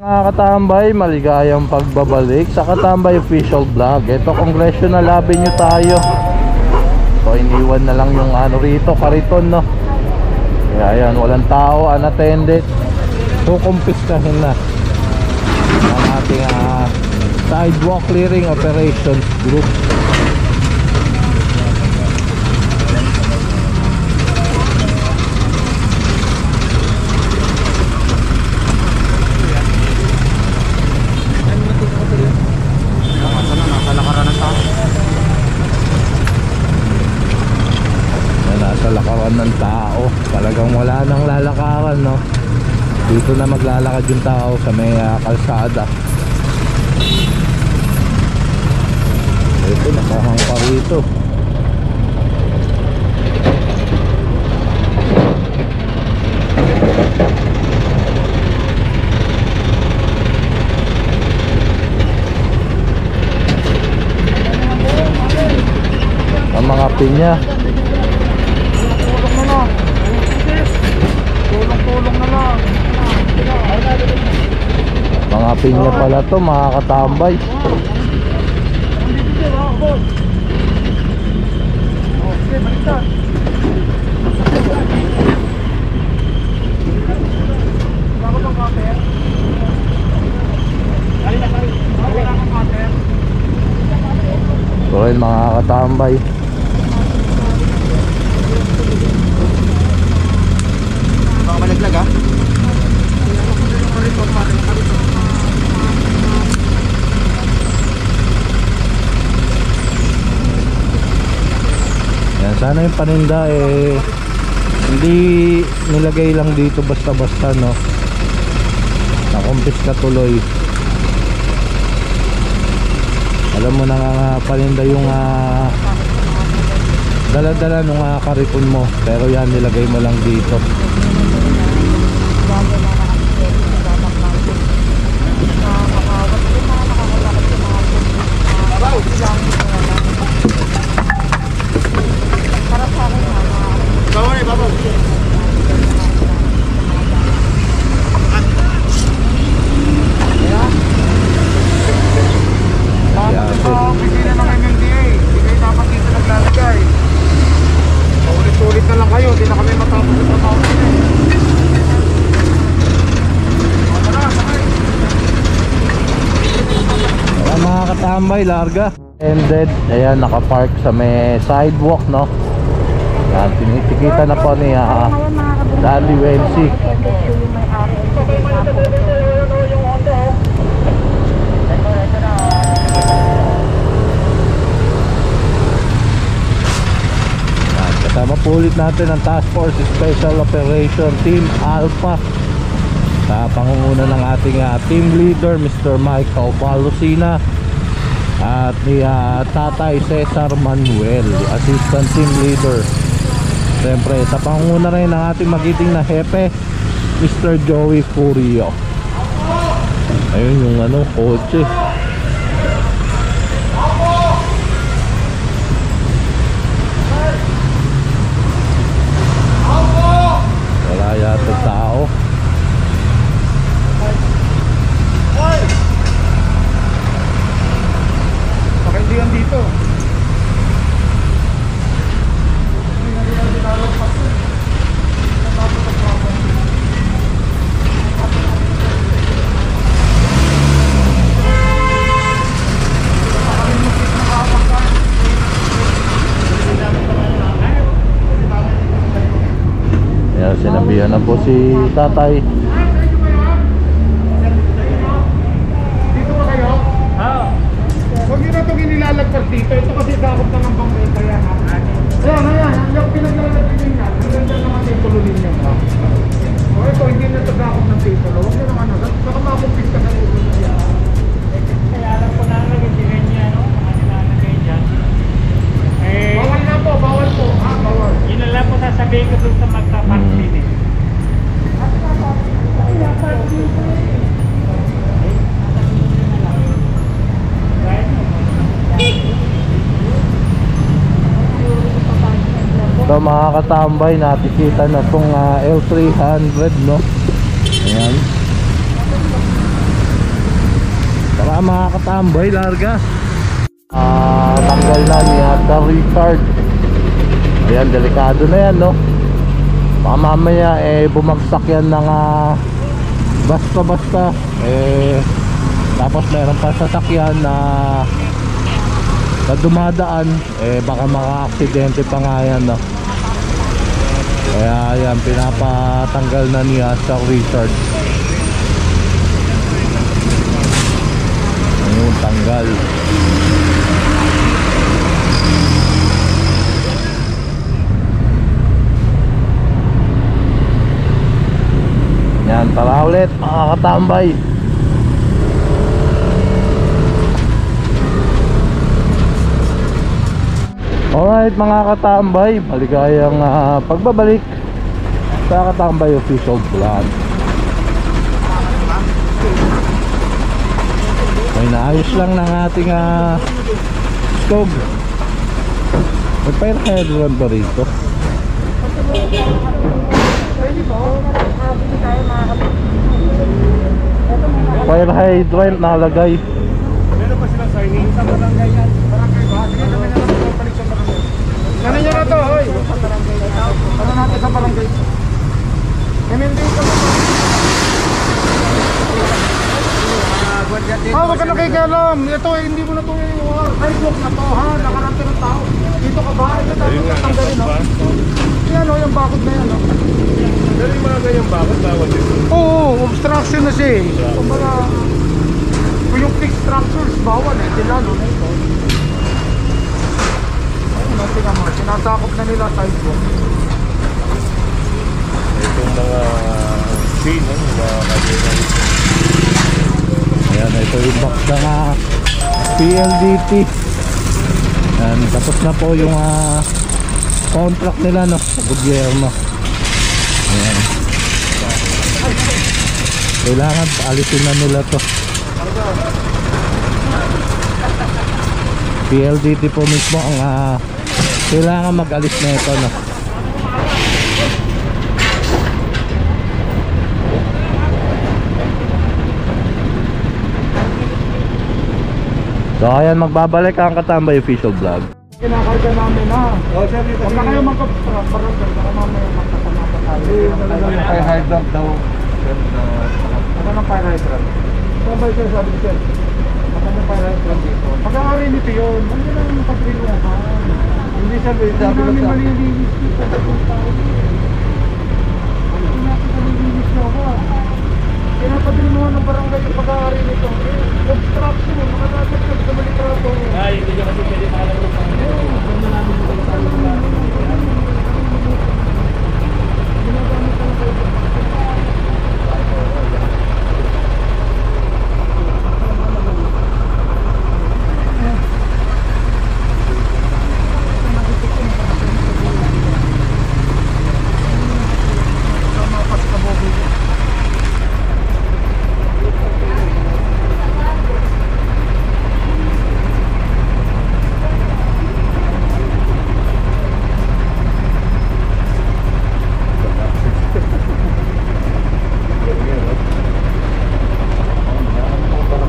Mga katambay, maligayang pagbabalik sa Katambay Official Vlog. Ito, Congressional Avenue tayo. So, iniwan na lang yung ano rito, kariton, no? Kaya yan, walang tao, unattended. So, kumpiskahin na ang ating sidewalk clearing operations group. Nasa lakaran ng tao, talagang wala nang lalakaran, no? Dito na maglalakad yung tao sa may kalsada. Ito, nakahangpa rito. Ang mga pinya. Tulong na lang. Mga pinya pala to, mga katambay. So yun, mga katambay, baka malaglag ah. Yan, sana yung paninda hindi nilagay lang dito basta-basta, no? Nakumpis ka tuloy. Alam mo na nga paninda yung dala-dala nung karipon mo, pero yan nilagay mo lang dito. Tambay, larga. Ended. Ayan, nakapark sa may sidewalk, no? Yan, tinitikita na po ni Daddy Wensi. Yan, kasama po ulit natin ang Task Force Special Operation Team Alpha sa pangunguna ng ating team leader, Mr. Michael Palusina, at ni Tatay Cesar Manuel, assistant team leader. Siyempre sa pangunguna rin ng ating magiting na hepe, Mr. Joey Furio. Ayun yung kotse. Wala yata tao. Hindi yan dito. Yan, sinabihan na po si Tatay. Huwag nyo na itong inilalagpas dito. Ito kasi dakot na ng bangketa yan. Ayan. Yung pinaglalagay nyo yan. Hanggang dyan naman yung tulo ninyo. O ito, hindi na ito dakot ng titulo. Huwag nyo naman. Baka makumpis ka na ito na yan. Kaya alam ko na nagigilin niya, no? Mga nilalagay dyan. Bawal na po, bawal po. Bawal. Yun na lang po sasabihin ko dun sa magkapark din eh. So mga katambay, nakikita na itong L300, no? Ayan. Tara mga katambay, larga. Tanggal na ni Master Richard. Ayan, delikado na yan, no? Baka mamaya bumagsak yan ng basta-basta. Tapos meron pa sasakyan na dumadaan, baka maka-aksidente pa nga yan, no? Kaya yan, pinapatanggal na ni Master Richard. Ayun, tanggal. Yan, tara ulit mga katambay. Alright mga katambay, maligayang pagbabalik sa Katambay Official Vlog. May naayos lang ng ating skog. May fire hydrant ba rito? Fire hydrant nakalagay. Meron pa silang signing sa barangay yan. Barangay ba? Sige kami na lang magpapalit sa barangay. Ano nyo na to, hoy? Ano natin sa barangay? Kemending ka mo. Wag ka na kayo kalam. Ito hindi mo na ito sidewalk na to, ha? Nakarante ng tao. Dito ka ba? Ito dapat natanggalin, no? Yan, o, yung bakod na yan, no? Pero yung mga ganyang bakod, bawal dito? Oo, obstruction na siya, eh. Kumbaga, yung fixed structures, bawal, eh. Sila, no? Ayun, natin naman. Sinasakop na nila sidewalk. Itong mga scene, no? Ayan, ito yung box ng PLDT. Ayan, tapos na po yung contract nila, no, sa gobyerno. Ayan. Kailangan alisin na nila to. PLDT po mismo ang kailangan mag-alis na ito, no. So ayan, magbabalik ang Katambay Official Vlog. Kinakarga namin, ha? Huwag na kayo magkaparagdag. Baka mamaya magkasama pa tayo. Fire hydrant daw. Ano ng fire hydrant? Saan ba yung sabi ko, sir? Ano ng fire hydrant dito? Pagkakari nito yun, hindi lang nakapilihan. Hindi siya, hindi namin malilinis dito. Hindi natin malilinis nyo, ha? Pinapadrinuhan ng barangay yung pagkakari nito. Obstruction, makakasagtag sa malitrato. Ay, hindi nyo kasi pwede pakalang ng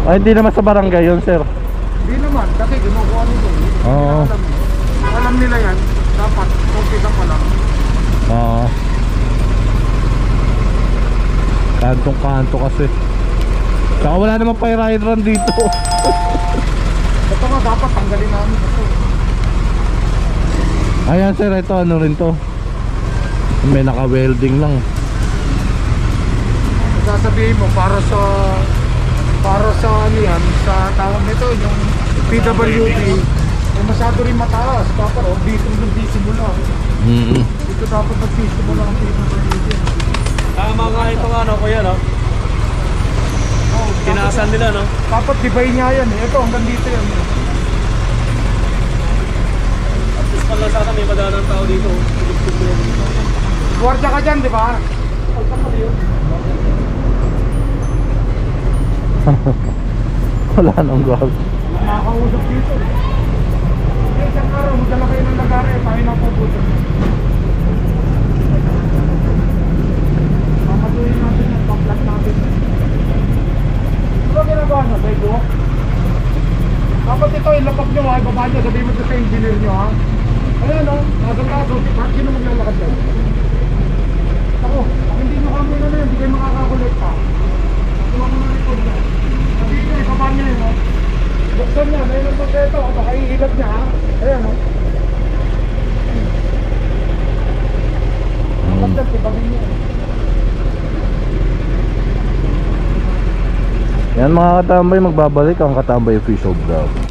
Ay, hindi naman sa barangay yun, sir. Hindi naman, kasi ginukuha nito. Oo. Alam nila yan, dapat, umpisa pa lang. Oo. Kantong-kanto kasi. Saka wala namang fire hydrant dito. Ito nga dapat, tanggalin namin ito. Ayan, sir, ito ano rin to. May naka-welding lang. Sasabihin mo, para sa ano yan, sa tawag nito, yung PWD, masyado rin mataas. Dapat, visible lang. Ito dapat mag-visible lang ang PWD. Tama nga ito nga, no, kuya, no? Oh, Tinasan nila, no? dapat divide niya yan, eh. Ito, hanggang dito yan. At least pala sana may madaan ng tao dito. Guardia ka dyan, di ba? Wala nang gawin. Nakakausap dito. Isang araw, magdala kayo ng lagari, tayo na pupunta. Mamatuloy natin yung pang-flat natin. Ano ginagawa na? Sidewalk? nyo, sabihin mo sa engineer nyo ha. Ayan o, naganda, bakit sino maglalakad dyan? Ako, kung hindi nyo kami na yun, hindi kayo makakakulit pa. Tuwa mo na record na. Sabihin nyo, ikabaan nyo yun o. Buksan niya, mayroon ang pagketo, baka iilag niya ha. Ayan o. Kapag ibagin nyo. Yan mga katambay, magbabalik ang Katambay Official Vlog.